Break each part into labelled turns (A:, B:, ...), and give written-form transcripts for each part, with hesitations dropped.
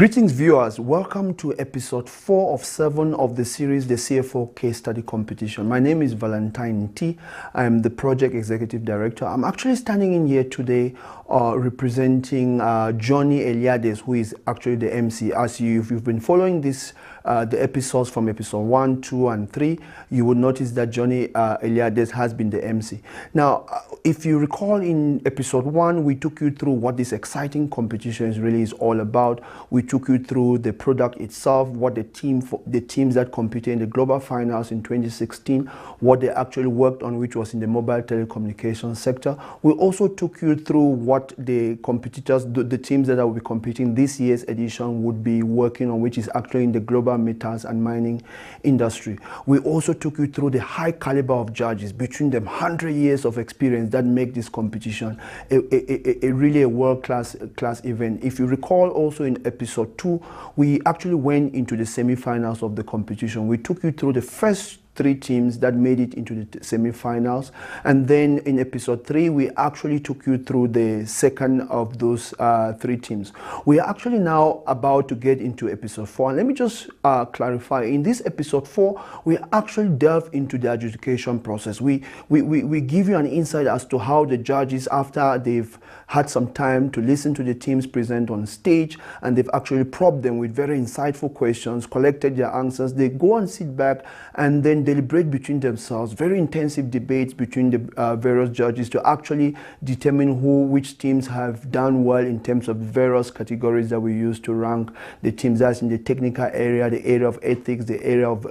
A: Greetings viewers, welcome to episode 4 of 7 of the series, the CFO Case Study Competition. My name is Valentine T. I am the Project Executive Director. I'm actually standing in here today representing Johnny Eliades, who is actually the MC. As you've been following this, the episodes from episode 1, 2 and 3, you will notice that Johnny Eliades has been the MC. Now, if you recall in episode 1, we took you through what this exciting competition really is all about. We took you through the product itself, what the teams that competed in the global finals in 2016, what they actually worked on, which was in the mobile telecommunications sector. We also took you through what the competitors, the teams that will be competing this year's edition would be working on, which is actually in the global metals and mining industry. We also took you through the high caliber of judges, between them 100 years of experience that make this competition a really world-class event. If you recall, also in episode 2, we actually went into the semi-finals of the competition. We took you through the first 3 teams that made it into the semi-finals, and then in episode 3 we actually took you through the second of those 3 teams. We are actually now about to get into episode 4, and let me just clarify. In this episode 4, we actually delve into the adjudication process. We give you an insight as to how the judges, after they've had some time to listen to the teams present on stage, and they've actually probed them with very insightful questions, collected their answers, they go and sit back and then deliberate between themselves, very intensive debates between the various judges to actually determine which teams have done well in terms of various categories that we use to rank the teams. That's in the technical area, the area of ethics, the area of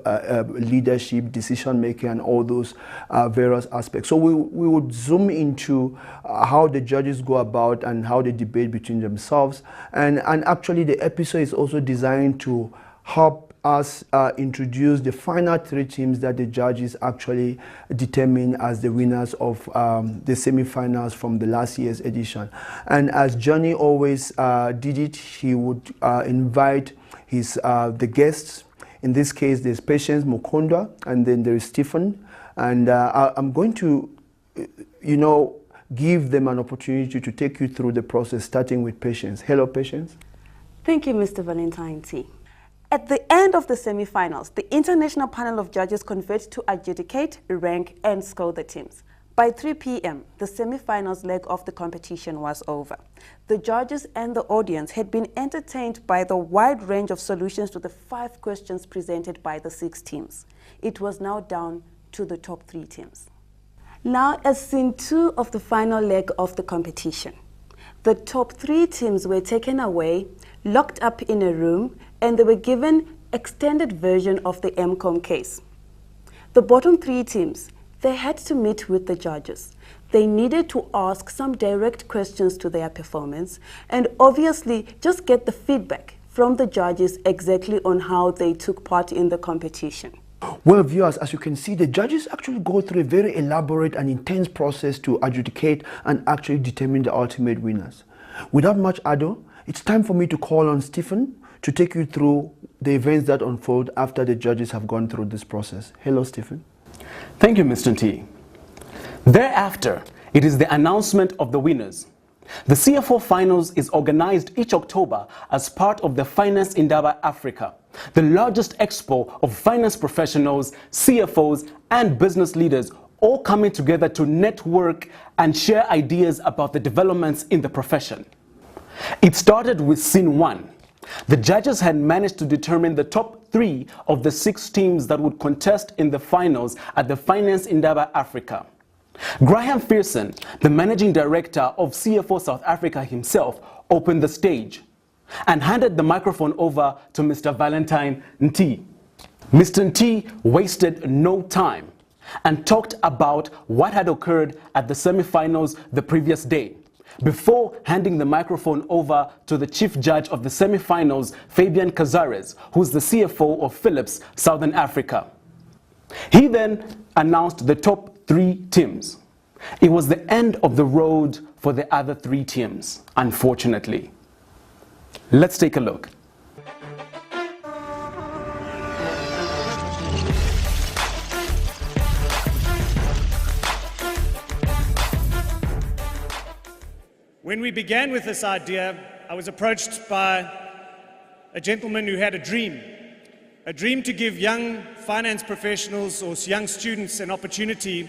A: leadership, decision making, and all those various aspects. So we would zoom into how the judges go about and how they debate between themselves. And actually the episode is also designed to help us introduce the final 3 teams that the judges actually determine as the winners of the semi-finals from the last year's edition. And as Johnny always did it, he would invite the guests. In this case, there's Patience Mukondwa, and then there is Stephen. And I'm going to, give them an opportunity to take you through the process, starting with Patience. Hello, Patience.
B: Thank you, Mr. Valentine T. At the end of the semi-finals, the international panel of judges converged to adjudicate, rank, and score the teams. By 3 p.m., the semi-finals leg of the competition was over. The judges and the audience had been entertained by the wide range of solutions to the 5 questions presented by the 6 teams. It was now down to the top 3 teams. Now, as scene 2 of the final leg of the competition, the top 3 teams were taken away, locked up in a room, and they were given extended version of the MCOM case. The bottom 3 teams, they had to meet with the judges. They needed to ask some direct questions to their performance, and obviously just get the feedback from the judges exactly on how they took part in the competition.
A: Well, viewers, as you can see, the judges actually go through a very elaborate and intense process to adjudicate and actually determine the ultimate winners. Without much ado, it's time for me to call on Stephen to take you through the events that unfold after the judges have gone through this process. Hello, Stephen.
C: Thank you, Mr. T. Thereafter, it is the announcement of the winners. The CFO Finals is organized each October as part of the Finance Indaba Africa, the largest expo of finance professionals, CFOs, and business leaders all coming together to network and share ideas about the developments in the profession. It started with scene 1. The judges had managed to determine the top 3 of the 6 teams that would contest in the finals at the Finance Indaba Africa. Graham Pearson, the managing director of CFO South Africa himself, opened the stage and handed the microphone over to Mr. Valentine T. Mr. T wasted no time and talked about what had occurred at the semi-finals the previous day, before handing the microphone over to the chief judge of the semi-finals, Fabian Cazares, who's the CFO of Philips Southern Africa. He then announced the top 3 teams. It was the end of the road for the other 3 teams, unfortunately. Let's take a look.
D: When we began with this idea, I was approached by a gentleman who had a dream to give young finance professionals or young students an opportunity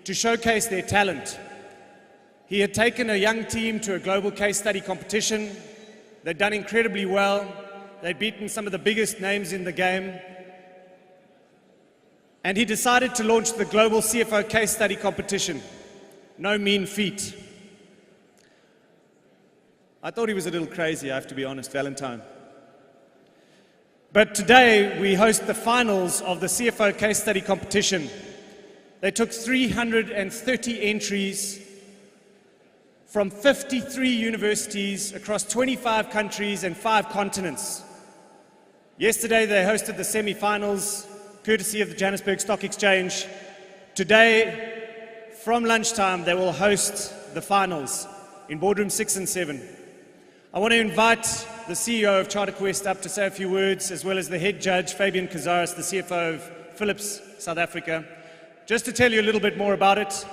D: to showcase their talent. He had taken a young team to a global case study competition. They'd done incredibly well. They'd beaten some of the biggest names in the game. And he decided to launch the global CFO case study competition. No mean feat. I thought he was a little crazy, I have to be honest, Valentine. But today we host the finals of the CFO case study competition. They took 330 entries from 53 universities across 25 countries and 5 continents. Yesterday they hosted the semi-finals, courtesy of the Johannesburg Stock Exchange. Today, from lunchtime, they will host the finals in boardroom 6 and 7. I want to invite the CEO of Charter Quest up to say a few words, as well as the head judge, Fabian Cazares, the CFO of Philips, South Africa, just to tell you a little bit more about it.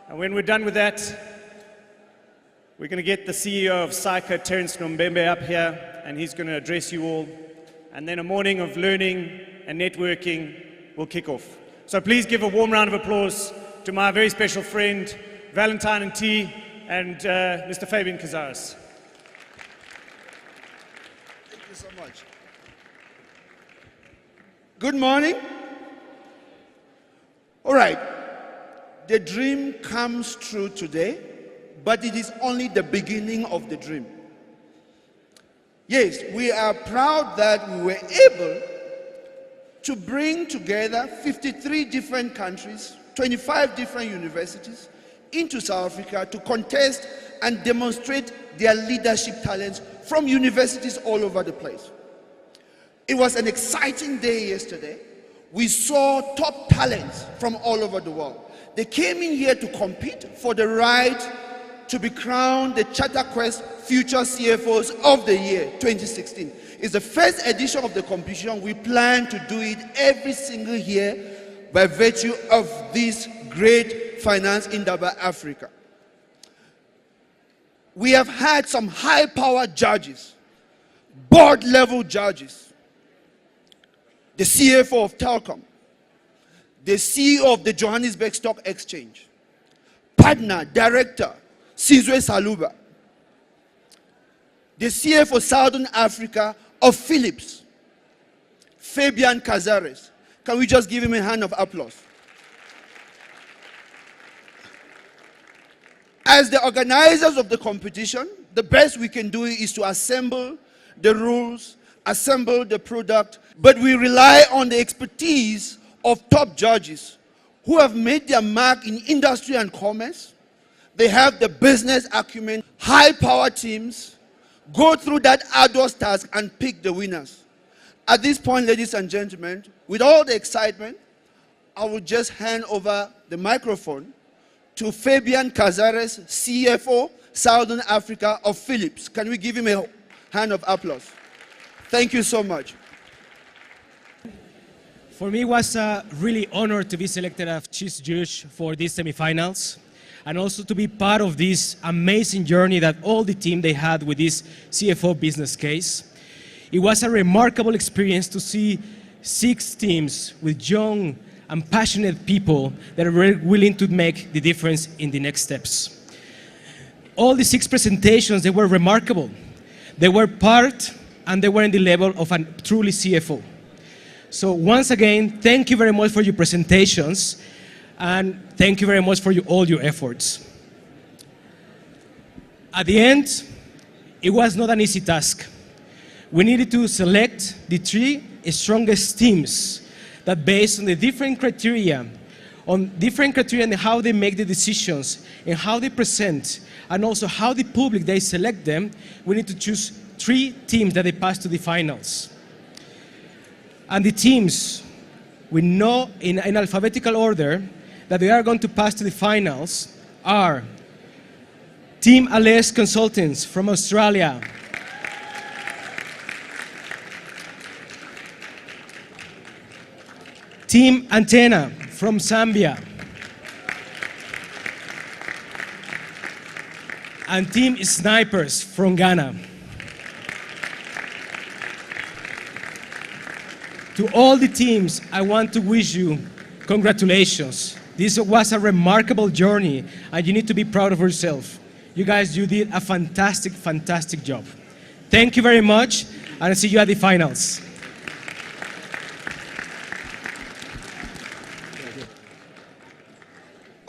D: And when we're done with that, we're going to get the CEO of SAICA, Terence Nombembe, up here, and he's going to address you all. And then a morning of learning and networking will kick off. So please give a warm round of applause to my very special friend, Valentine T, and Mr. Fabian Cazares.
A: Thank you so much. Good morning. All right. The dream comes true today, but it is only the beginning of the dream. Yes, we are proud that we were able to bring together 53 different countries, 25 different universities into South Africa to contest and demonstrate their leadership talents from universities all over the place. It was an exciting day yesterday. We saw top talents from all over the world. They came in here to compete for the right to be crowned the Charter Quest Future CFOs of the Year 2016. It's the first edition of the competition. We plan to do it every single year by virtue of this great finance Indaba Africa. We have had some high-powered judges, board-level judges, the CFO of Telkom, the CEO of the Johannesburg Stock Exchange, partner, director, Sizwe Saluba, the CFO of Southern Africa of Philips, Fabian Cazares. Can we just give him a hand of applause? As the organizers of the competition, the best we can do is to assemble the rules, assemble the product, but we rely on the expertise of top judges who have made their mark in industry and commerce. They have the business acumen, high-power teams, go through that arduous task and pick the winners. At this point, ladies and gentlemen, with all the excitement, I will just hand over the microphone to Fabian Cazares, CFO, Southern Africa of Philips. Can we give him a hand of applause? Thank you so much.
E: For me, it was a really honor to be selected as chief judge for these semifinals, and also to be part of this amazing journey that all the team they had with this CFO business case. It was a remarkable experience to see 6 teams with young and passionate people that are willing to make the difference in the next steps. All the 6 presentations, they were remarkable. They were part and they were in the level of a truly CFO. So once again, thank you very much for your presentations, and thank you very much for all your efforts. At the end, it was not an easy task. We needed to select the 3 strongest teams that, based on the different criteria, and how they make the decisions, and how they present, and also how the public, they select them, we need to choose 3 teams that they pass to the finals. And the teams, we know in alphabetical order that they are going to pass to the finals are Team Ales Consultants from Australia, Team Antenna from Zambia, and Team Snipers from Ghana. To all the teams, I want to wish you congratulations. This was a remarkable journey, and you need to be proud of yourself. You guys, you did a fantastic, fantastic job. Thank you very much, and I'll see you at the finals.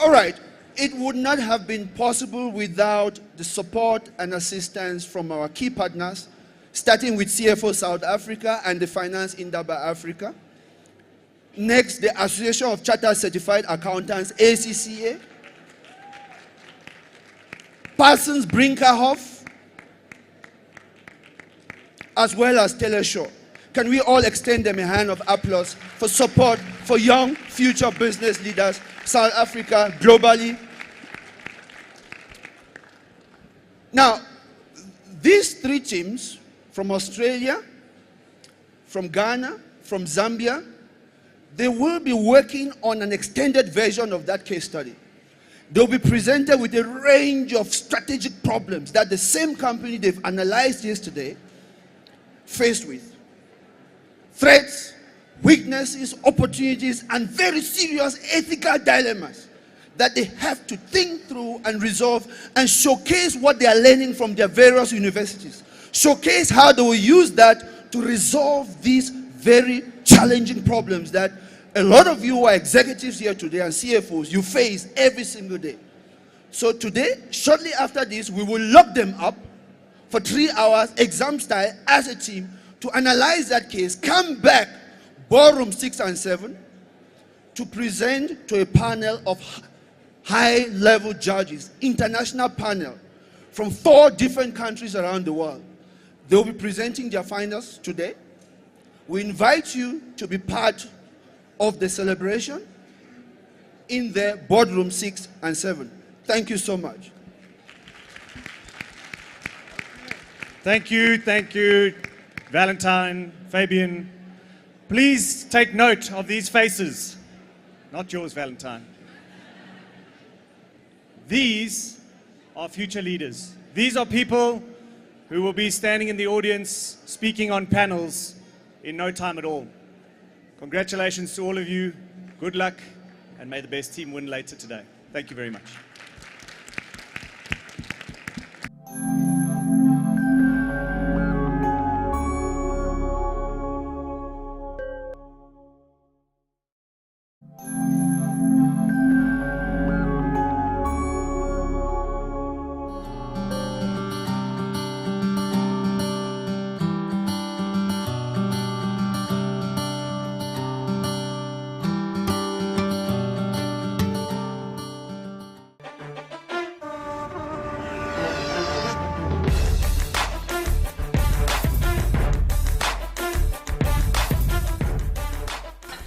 A: All right. It would not have been possible without the support and assistance from our key partners, starting with CFO South Africa and the Finance Indaba Africa. Next, the Association of Chartered Certified Accountants, ACCA. Parsons Brinkerhoff, as well as Taylor Shaw. Can we all extend them a hand of applause for support for young future business leaders, South Africa, globally? Now, these three teams from Australia, from Ghana, from Zambia, they will be working on an extended version of that case study. They'll be presented with a range of strategic problems that the same company they've analyzed yesterday faced with. Threats, weaknesses, opportunities, and very serious ethical dilemmas that they have to think through and resolve and showcase what they are learning from their various universities. Showcase how they will use that to resolve these very challenging problems that a lot of you who are executives here today and CFOs, you face every single day. So today, shortly after this, we will lock them up for 3 hours, exam style, as a team, to analyze that case, come back, ballroom 6 and 7, to present to a panel of high-level judges, international panel, from 4 different countries around the world. They will be presenting their finals today. We invite you to be part of the celebration in the boardroom 6 and 7. Thank you so much.
D: Thank you, Valentine, Fabian. Please take note of these faces. Not yours, Valentine. These are future leaders. These are people who will be standing in the audience, speaking on panels in no time at all. Congratulations to all of you. Good luck, and may the best team win later today. Thank you very much.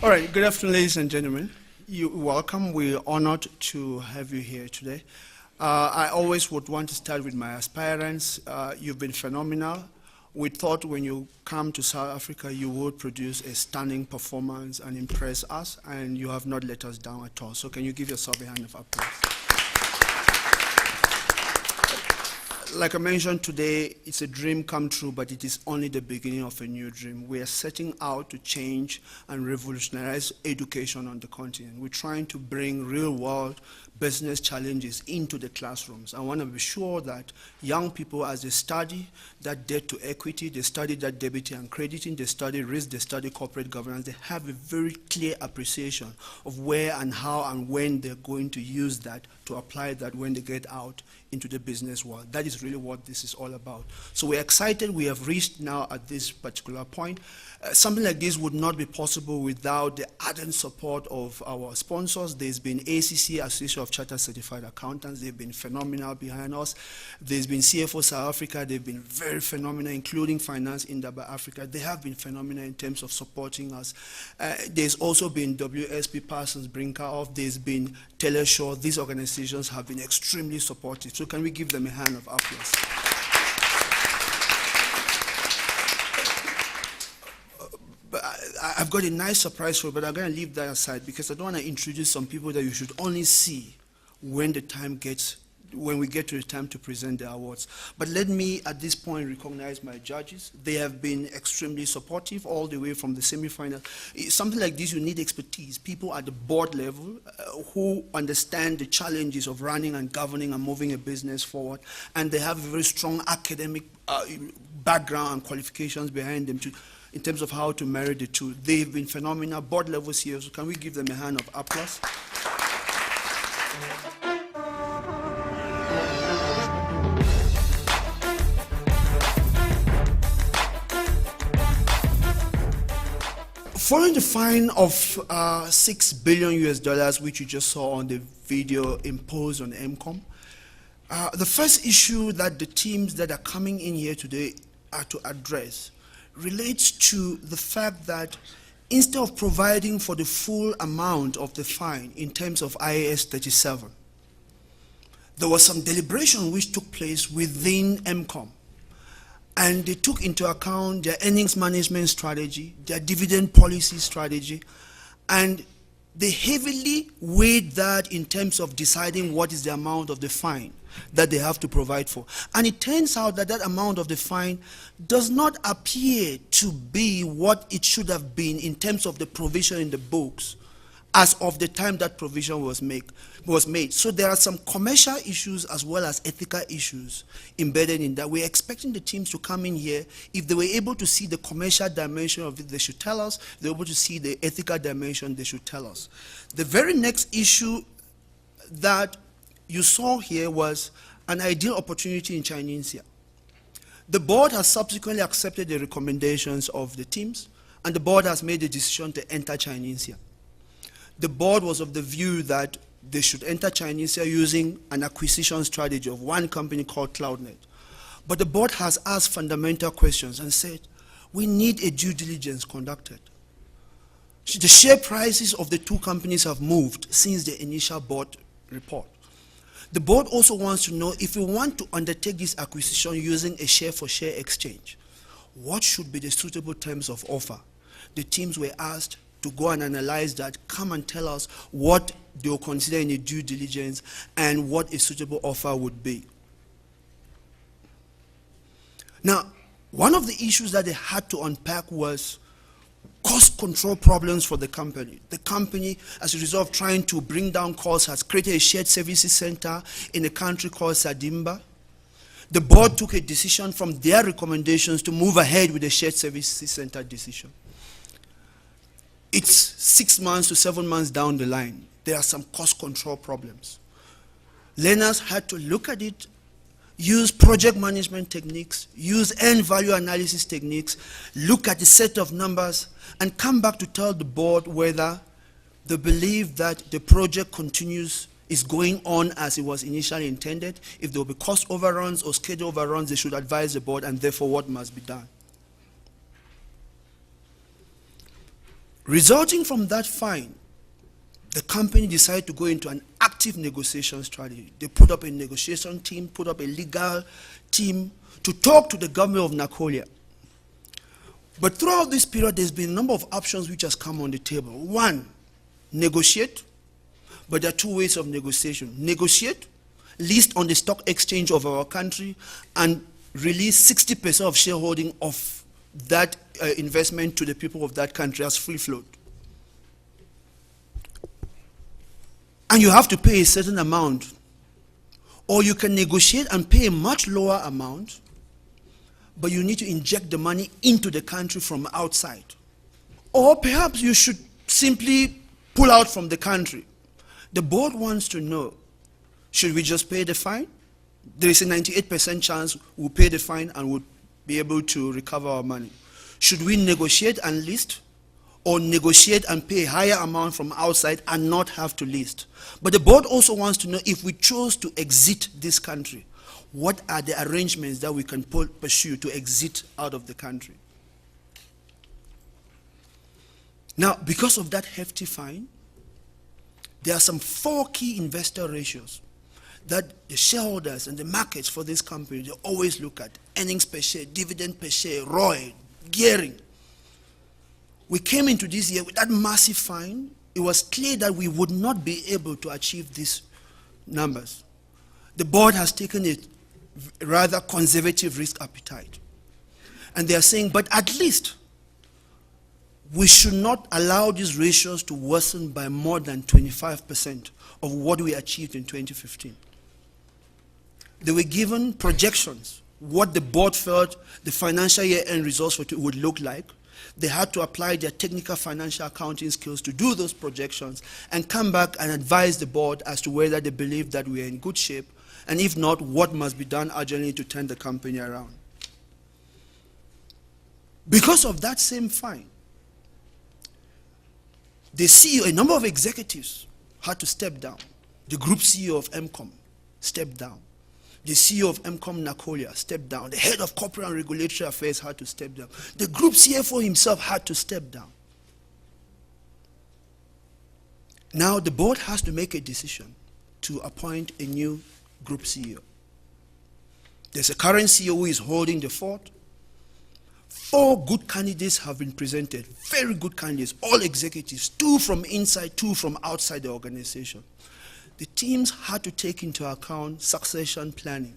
A: All right, good afternoon, ladies and gentlemen. You're welcome. We're honored to have you here today. I always would want to start with my aspirants. You've been phenomenal. We thought when you come to South Africa, you would produce a stunning performance and impress us, and you have not let us down at all. So can you give yourself a hand of applause? Like I mentioned today, it's a dream come true, but it is only the beginning of a new dream. We are setting out to change and revolutionize education on the continent. We're trying to bring real-world business challenges into the classrooms. I want to be sure that young people, as they study that debt to equity, they study that debiting and crediting, they study risk, they study corporate governance, they have a very clear appreciation of where and how and when they're going to use that to apply that when they get out into the business world. That is really what this is all about. So we're excited. We have reached now at this particular point. Something like this would not be possible without the ardent support of our sponsors. There's been ACC, Association of Chartered Certified Accountants. They've been phenomenal behind us. There's been CFO South Africa. They've been very phenomenal, including Finance Indaba Africa. They have been phenomenal in terms of supporting us. There's also been WSP Parsons Brinkerhoff. There's been Taylor Shaw. These organizations have been extremely supportive. So can we give them a hand of applause? I've got a nice surprise for you, but I'm going to leave that aside because I don't want to introduce some people that you should only see when the time gets when we get to the time to present the awards. But let me, at this point, recognize my judges. They have been extremely supportive all the way from the semi-final. Something like this, you need expertise. People at the board level who understand the challenges of running and governing and moving a business forward, and they have a very strong academic background and qualifications behind them in terms of how to marry the two. They've been phenomenal. Board level CEOs, can we give them a hand of applause? Following the fine of $6 billion, which you just saw on the video imposed on MCOM, the first issue that the teams that are coming in here today are to address relates to the fact that instead of providing for the full amount of the fine in terms of IAS 37, there was some deliberation which took place within MCOM. And they took into account their earnings management strategy, their dividend policy strategy, and they heavily weighed that in terms of deciding what is the amount of the fine that they have to provide for. And it turns out that that amount of the fine does not appear to be what it should have been in terms of the provision in the books as of the time that provision was made. So there are some commercial issues as well as ethical issues embedded in that. We're expecting the teams to come in here. If they were able to see the commercial dimension of it, they should tell us. If they're able to see the ethical dimension, they should tell us. The very next issue that you saw here was an ideal opportunity in Chinese. The board has subsequently accepted the recommendations of the teams, and the board has made the decision to enter Chinese. The board was of the view that they should enter Chinese using an acquisition strategy of one company called CloudNet. But the board has asked fundamental questions and said, we need a due diligence conducted. The share prices of the two companies have moved since the initial board report. The board also wants to know if we want to undertake this acquisition using a share-for-share exchange, what should be the suitable terms of offer? The teams were asked to go and analyze that, come and tell us what they will consider in a due diligence and what a suitable offer would be. Now, one of the issues that they had to unpack was cost control problems for the company. The company, as a result of trying to bring down costs, has created a shared services center in a country called Sadimba. The board took a decision from their recommendations to move ahead with the shared services center decision. It's 6 months to 7 months down the line. There are some cost control problems. Learners had to look at it, use project management techniques, use end value analysis techniques, look at the set of numbers, and come back to tell the board whether they believe that the project is going on as it was initially intended. If there will be cost overruns or schedule overruns, they should advise the board, and therefore what must be done. Resulting from that fine, the company decided to go into an active negotiation strategy. They put up a negotiation team, put up a legal team to talk to the government of Nakolia. But throughout this period, there's been a number of options which has come on the table. One, negotiate, but there are two ways of negotiation. Negotiate, list on the stock exchange of our country, and release 60% of shareholding of that investment to the people of that country as free float. And you have to pay a certain amount. Or you can negotiate and pay a much lower amount, but you need to inject the money into the country from outside. Or perhaps you should simply pull out from the country. The board wants to know, should we just pay the fine? There is a 98% chance we'll pay the fine and we'll be able to recover our money. Should we negotiate and list, or negotiate and pay a higher amount from outside and not have to list? But the board also wants to know, if we chose to exit this country, what are the arrangements that we can pursue to exit out of the country? Now, because of that hefty fine, there are some 4 key investor ratios that the shareholders and the markets for this company, they always look at: earnings per share, dividend per share, ROI, gearing. We came into this year with that massive fine. It was clear that we would not be able to achieve these numbers. The board has taken a rather conservative risk appetite. And they are saying, but at least we should not allow these ratios to worsen by more than 25% of what we achieved in 2015. They were given projections, what the board felt the financial year end results would look like. They had to apply their technical financial accounting skills to do those projections and come back and advise the board as to whether they believe that we are in good shape, and if not, what must be done urgently to turn the company around. Because of that same fine, the CEO, a number of executives had to step down. The group CEO of MCOM stepped down. The CEO of MCOM Nakolia stepped down. The head of corporate and regulatory affairs had to step down. The group CFO himself had to step down. Now the board has to make a decision to appoint a new group CEO. There's a current CEO who is holding the fort. 4 good candidates have been presented, very good candidates, all executives, 2 from inside, 2 from outside the organization. The teams had to take into account succession planning,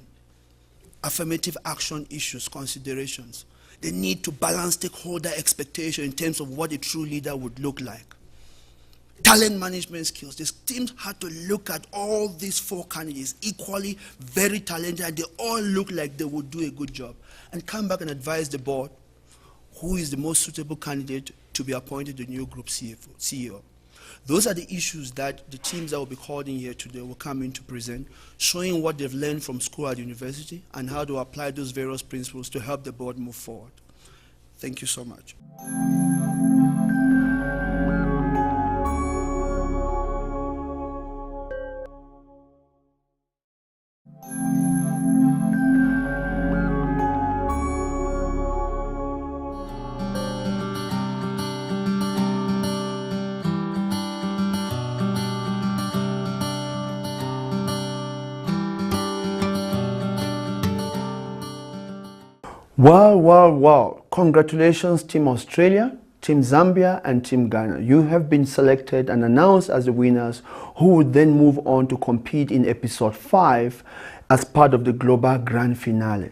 A: affirmative action issues, considerations. They need to balance stakeholder expectation in terms of what a true leader would look like. Talent management skills. The teams had to look at all these 4 candidates, equally very talented, and they all look like they would do a good job, and come back and advise the board who is the most suitable candidate to be appointed the new group CEO. Those are the issues that the teams that will be called in here today will come in to present, showing what they've learned from school at university and how to apply those various principles to help the board move forward. Thank you so much. Wow. Congratulations, Team Australia, Team Zambia, and Team Ghana. You have been selected and announced as the winners, who would then move on to compete in episode 5 as part of the global grand finale.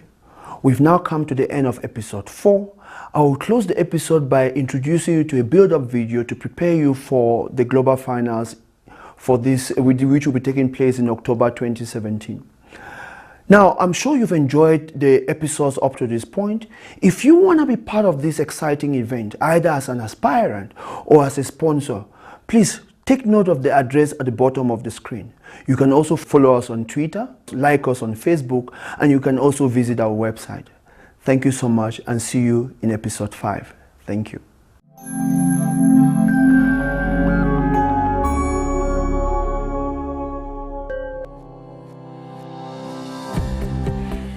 A: We've now come to the end of episode 4. I will close the episode by introducing you to a build-up video to prepare you for the global finals for this, which will be taking place in October 2017. Now, I'm sure you've enjoyed the episodes up to this point. If you want to be part of this exciting event, either as an aspirant or as a sponsor, please take note of the address at the bottom of the screen. You can also follow us on Twitter, like us on Facebook, and you can also visit our website. Thank you so much, and see you in episode 5. Thank you.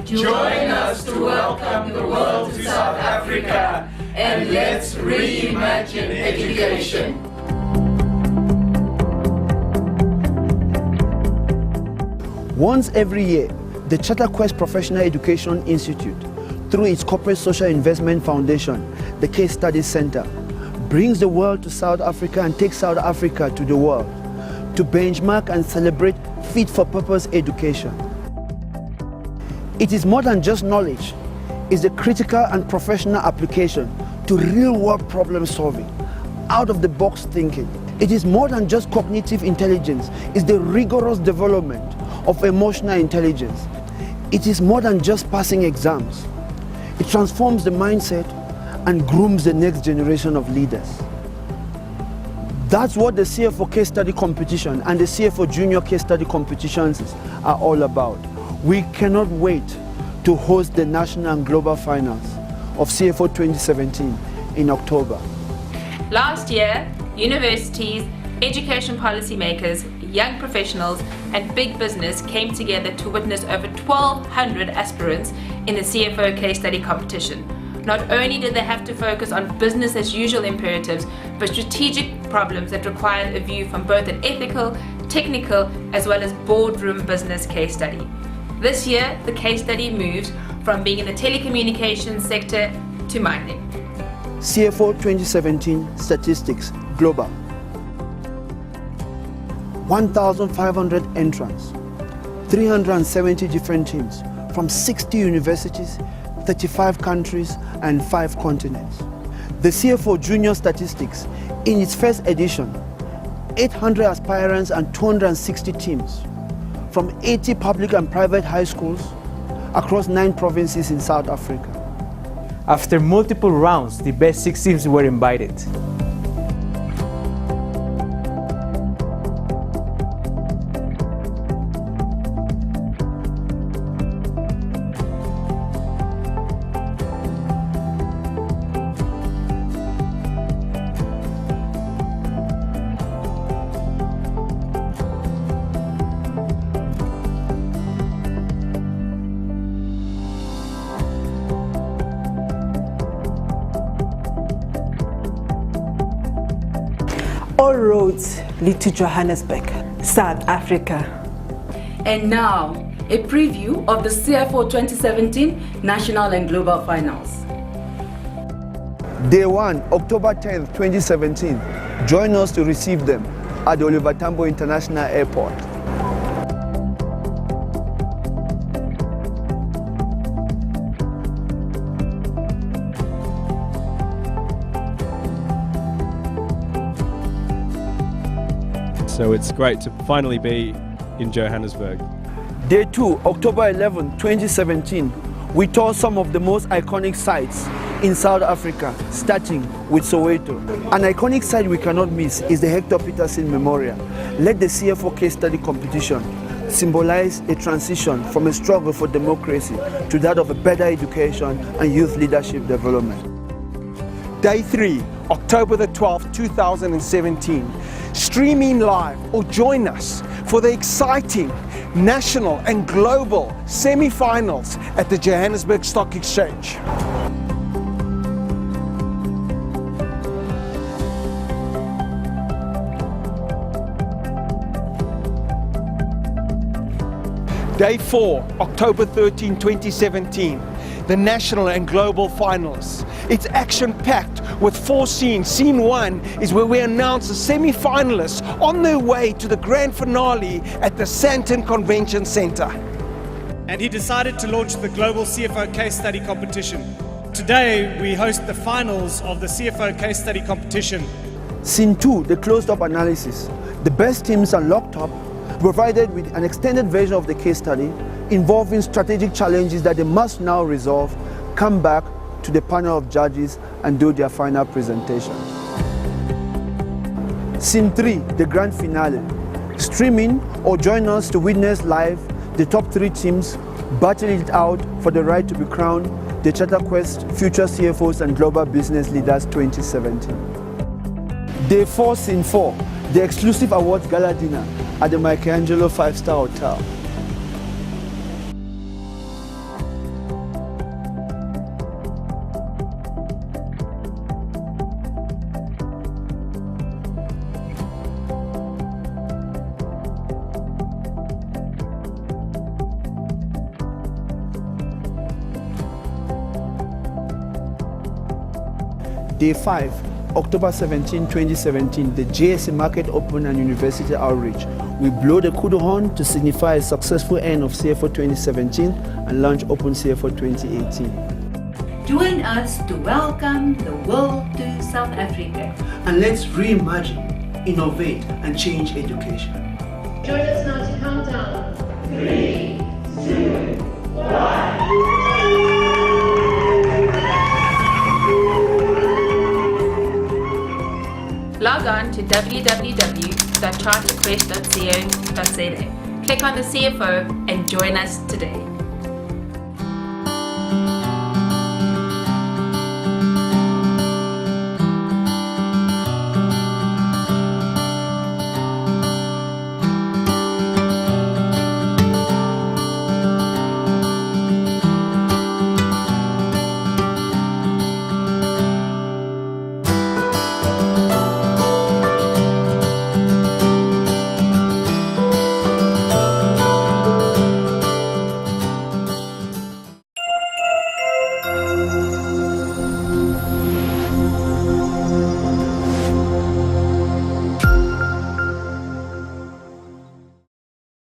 F: Join us to welcome the world to South Africa, and let's reimagine education.
A: Once every year, the Charter Quest Professional Education Institute, through its Corporate Social Investment Foundation, the Case Study Center, brings the world to South Africa and takes South Africa to the world to benchmark and celebrate fit-for-purpose education. It is more than just knowledge. It's the critical and professional application to real-world problem solving, out-of-the-box thinking. It is more than just cognitive intelligence. It's the rigorous development of emotional intelligence. It is more than just passing exams. It transforms the mindset and grooms the next generation of leaders. That's what the CFO Case Study Competition and the CFO Junior Case Study Competitions are all about. We cannot wait to host the national and global finals of CFO 2017 in October.
G: Last year, universities, education policymakers, young professionals, and big business came together to witness over 1,200 aspirants in the CFO Case Study Competition. Not only did they have to focus on business as usual imperatives, but strategic problems that required a view from both an ethical, technical, as well as boardroom business case study. This year, the case study moves from being in the telecommunications sector to mining.
A: CFO 2017 Statistics Global. 1,500 entrants. 370 different teams from 60 universities, 35 countries, and 5 continents. The CFO Junior Statistics, in its first edition, 800 aspirants and 260 teams from 80 public and private high schools across 9 provinces in South Africa.
H: After multiple rounds, the best 6 teams were invited.
I: All roads lead to Johannesburg, South Africa.
J: And now, a preview of the CFO 2017 National and Global Finals.
A: Day 1, October 10th, 2017. Join us to receive them at the Oliver Tambo International Airport.
K: So it's great to finally be in Johannesburg.
A: Day 2, October 11, 2017. We tour some of the most iconic sites in South Africa, starting with Soweto. An iconic site we cannot miss is the Hector Peterson Memorial. Let the CFO case study competition symbolize a transition from a struggle for democracy to that of a better education and youth leadership development.
L: Day 3, October the 12th, 2017. Stream in live or join us for the exciting national and global semi-finals at the Johannesburg Stock Exchange. Day 4, October 13, 2017. The national and global finals. It's action-packed with 4 scenes. Scene 1 is where we announce the semi-finalists on their way to the grand finale at the Sandton Convention Center.
D: And he decided to launch the Global CFO Case Study Competition. Today, we host the finals of the CFO Case Study Competition.
A: Scene 2, the closed-up analysis. The best teams are locked up, provided with an extended version of the case study involving strategic challenges that they must now resolve, come back to the panel of judges and do their final presentation. Scene 3, the grand finale. Stream in or join us to witness live the top 3 teams battle it out for the right to be crowned the CharterQuest Future CFOs and Global Business Leaders 2017. Day 4, Scene 4, the exclusive awards gala dinner at the Michelangelo 5-star Hotel. Day 5, October 17, 2017, the JSE Market Open and University Outreach. We blow the kudu horn to signify a successful end of CFO 2017 and launch Open CFO 2018.
M: Join us to welcome the world to South Africa.
A: And let's reimagine, innovate, and change education.
F: Join us now to count down. 3, 2, 1.
G: Log on to www.charterquest.co.za. Click on the CFO and join us today.